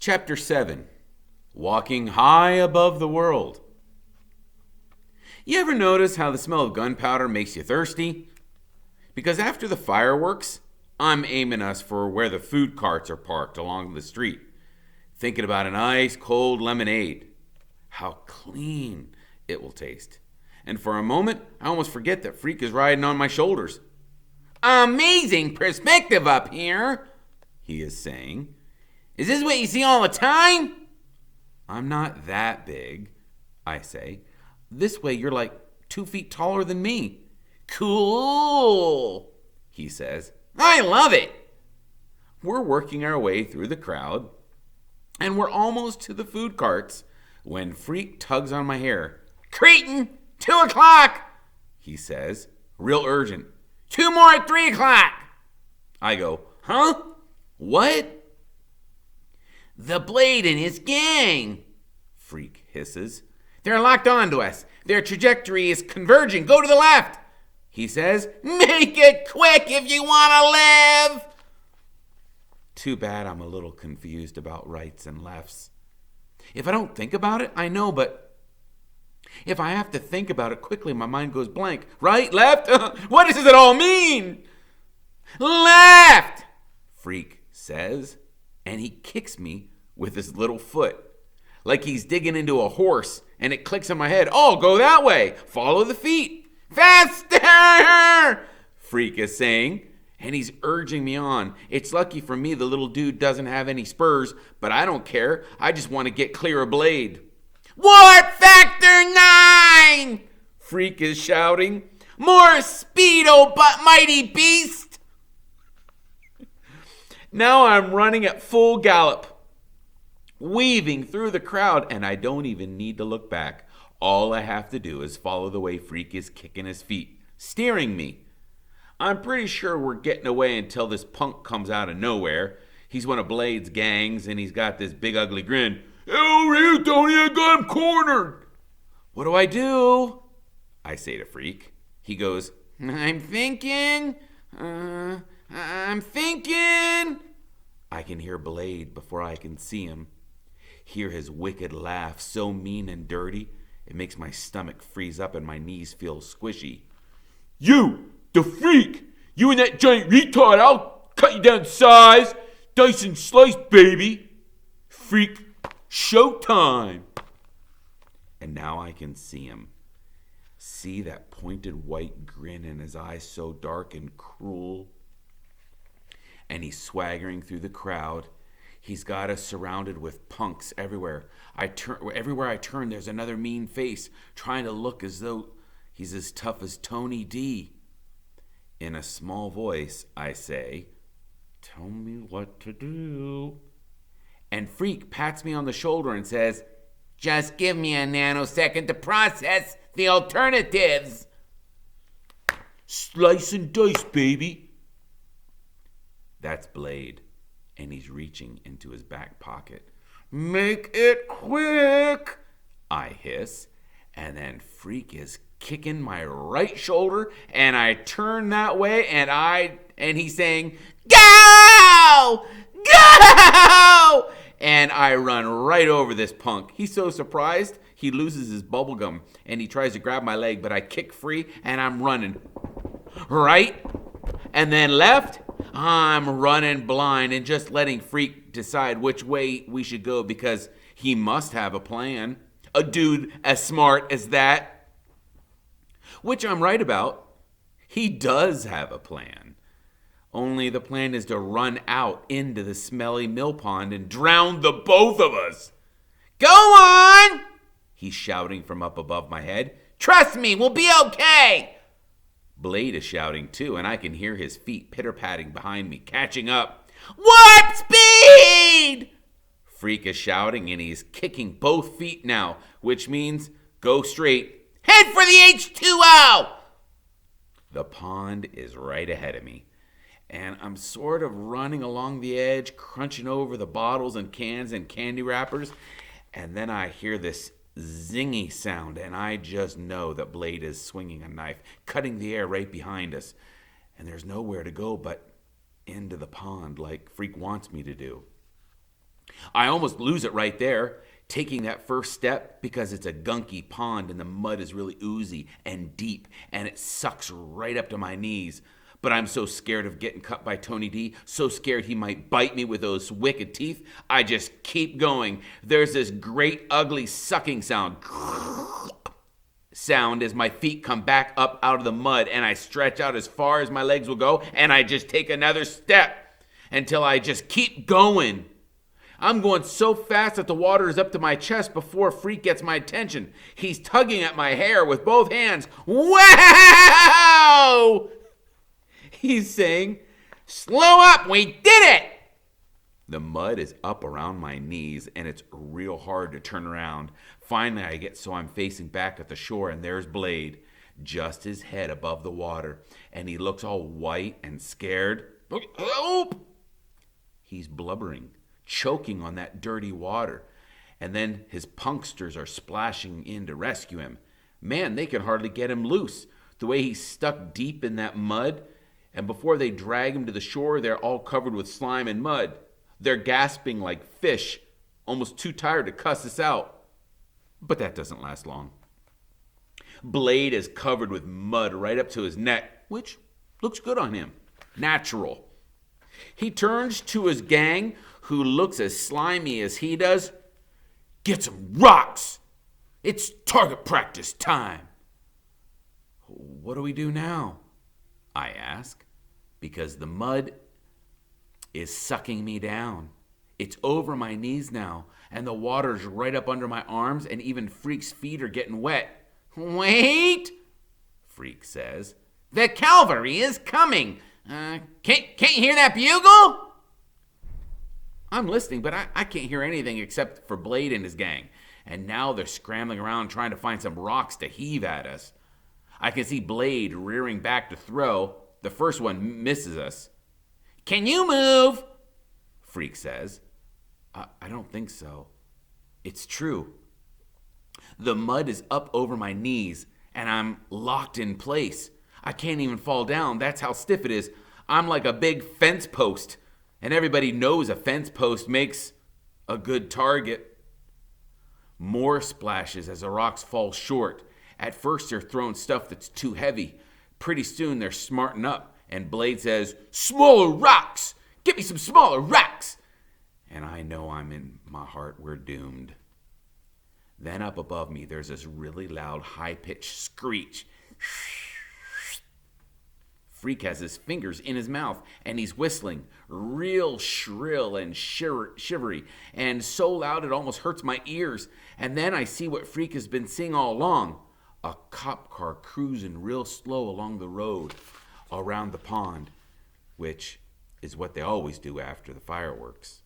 Chapter 7. Walking high above the world. You ever notice how the smell of gunpowder makes you thirsty? Because after the fireworks, I'm aiming us for where the food carts are parked along the street, thinking about an ice cold lemonade. How clean it will taste. And for a moment, I almost forget that Freak is riding on my shoulders. Amazing perspective up here, he is saying. Is this what you see all the time? I'm not that big, I say. This way you're like 2 feet taller than me. Cool, he says. I love it. We're working our way through the crowd, and we're almost to the food carts when Freak tugs on my hair. Cretin, 2 o'clock, he says, real urgent. 2 more at 3 o'clock. I go, huh? What? The Blade and his gang, Freak hisses. They're locked onto us. Their trajectory is converging. Go to the left, he says. Make it quick if you want to live. Too bad I'm a little confused about rights and lefts. If I don't think about it, I know, but if I have to think about it quickly, my mind goes blank. Right? Left? What does it all mean? Left, Freak says, and he kicks me with his little foot, like he's digging into a horse, and it clicks in my head. Oh, go that way. Follow the feet. Faster, Freak is saying, and he's urging me on. It's lucky for me the little dude doesn't have any spurs, but I don't care. I just want to get clear of Blade. Warp Factor 9, Freak is shouting. More speed, oh but mighty beast. Now I'm running at full gallop, weaving through the crowd, and I don't even need to look back. All I have to do is follow the way Freak is kicking his feet, steering me. I'm pretty sure we're getting away until this punk comes out of nowhere. He's one of Blade's gangs, and he's got this big ugly grin. Hey, over here, Tony, I got him cornered. What do? I say to Freak. He goes, I'm thinking. I can hear Blade before I can see him. Hear his wicked laugh, so mean and dirty, it makes my stomach freeze up and my knees feel squishy. You, the Freak! You and that giant retard, I'll cut you down to size. Dice and slice, baby. Freak, showtime. And now I can see him. See that pointed white grin in his eyes so dark and cruel. And he's swaggering through the crowd. He's got us surrounded with punks everywhere. Everywhere I turn, there's another mean face trying to look as though he's as tough as Tony D. In a small voice, I say, tell me what to do. And Freak pats me on the shoulder and says, just give me a nanosecond to process the alternatives. Slice and dice, baby. That's Blade, and he's reaching into his back pocket. Make it quick, I hiss, and then Freak is kicking my right shoulder, and I turn that way, and he's saying, go! Go! And I run right over this punk. He's so surprised, he loses his bubblegum, and he tries to grab my leg, but I kick free, and I'm running. Right, and then left, I'm running blind and just letting Freak decide which way we should go because he must have a plan. A dude as smart as that. Which I'm right about. He does have a plan. Only the plan is to run out into the smelly mill pond and drown the both of us. Go on! He's shouting from up above my head. Trust me, we'll be okay. Blade is shouting too, and I can hear his feet pitter-patting behind me, catching up. Warp speed! Freak is shouting, and he's kicking both feet now, which means go straight. Head for the H2O! The pond is right ahead of me, and I'm sort of running along the edge, crunching over the bottles and cans and candy wrappers, and then I hear this zingy sound, and I just know that Blade is swinging a knife, cutting the air right behind us, and there's nowhere to go but into the pond like Freak wants me to do. I almost lose it right there, taking that first step because it's a gunky pond and the mud is really oozy and deep and it sucks right up to my knees. But I'm so scared of getting cut by Tony D, so scared he might bite me with those wicked teeth, I just keep going. There's this great ugly sucking sound as my feet come back up out of the mud and I stretch out as far as my legs will go and I just take another step until I just keep going. I'm going so fast that the water is up to my chest before Freak gets my attention. He's tugging at my hair with both hands. Wow! He's saying, slow up, we did it! The mud is up around my knees and it's real hard to turn around. Finally, I get so I'm facing back at the shore and there's Blade, just his head above the water, and he looks all white and scared. Help! He's blubbering, choking on that dirty water, and then his punksters are splashing in to rescue him. Man, they can hardly get him loose, the way he's stuck deep in that mud, and before they drag him to the shore, they're all covered with slime and mud. They're gasping like fish, almost too tired to cuss us out. But that doesn't last long. Blade is covered with mud right up to his neck, which looks good on him. Natural. He turns to his gang, who looks as slimy as he does. Get some rocks! It's target practice time. What do we do now? I ask, because the mud is sucking me down. It's over my knees now, and the water's right up under my arms, and even Freak's feet are getting wet. Wait, Freak says. The cavalry is coming. Can't you hear that bugle? I'm listening, but I can't hear anything except for Blade and his gang. And now they're scrambling around trying to find some rocks to heave at us. I can see Blade rearing back to throw. The first one misses us. Can you move? Freak says. I don't think so. It's true. The mud is up over my knees, and I'm locked in place. I can't even fall down. That's how stiff it is. I'm like a big fence post, and everybody knows a fence post makes a good target. More splashes as the rocks fall short. At first, they're throwing stuff that's too heavy. Pretty soon, they're smarting up, and Blade says, smaller rocks! Give me some smaller rocks! And I know I'm in my heart, we're doomed. Then up above me, there's this really loud, high-pitched screech. Freak has his fingers in his mouth, and he's whistling, real shrill and shivery, and so loud it almost hurts my ears. And then I see what Freak has been seeing all along. A cop car cruising real slow along the road around the pond, which is what they always do after the fireworks.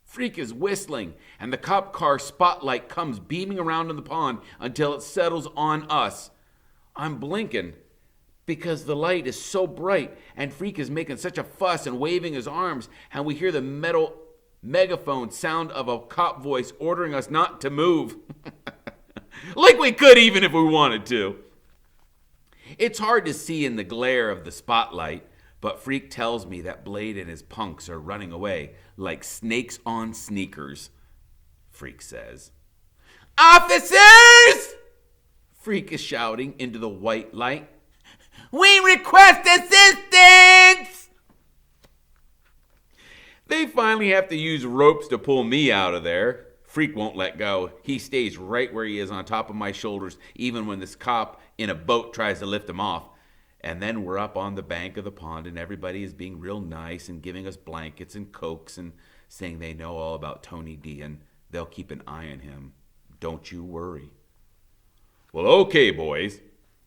Freak is whistling, and the cop car spotlight comes beaming around in the pond until it settles on us. I'm blinking because the light is so bright, and Freak is making such a fuss and waving his arms, and we hear the metal megaphone sound of a cop voice ordering us not to move. Like we could even if we wanted to. It's hard to see in the glare of the spotlight, but Freak tells me that Blade and his punks are running away like snakes on sneakers. Freak says, Officers! Freak is shouting into the white light. We request assistance! They finally have to use ropes to pull me out of there. Freak won't let go. He stays right where he is on top of my shoulders, even when this cop in a boat tries to lift him off. And then we're up on the bank of the pond, and everybody is being real nice and giving us blankets and cokes and saying they know all about Tony D and they'll keep an eye on him. Don't you worry. Well, okay, boys.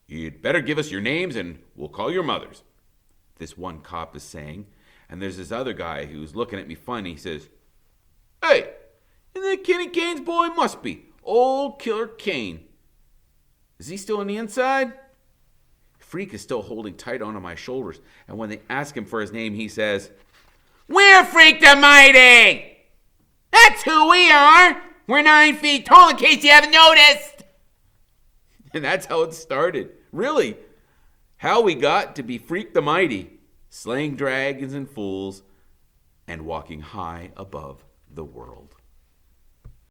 You'd better give us your names and we'll call your mothers. This one cop is saying. And there's this other guy who's looking at me funny. He says, Hey, isn't that Kenny Kane's boy? Must be. Old Killer Kane. Is he still on the inside? Freak is still holding tight onto my shoulders. And when they ask him for his name, he says, We're Freak the Mighty! That's who we are! We're 9 feet tall in case you haven't noticed! And that's how it started. Really. How we got to be Freak the Mighty. Slaying dragons and fools. and walking high above the world.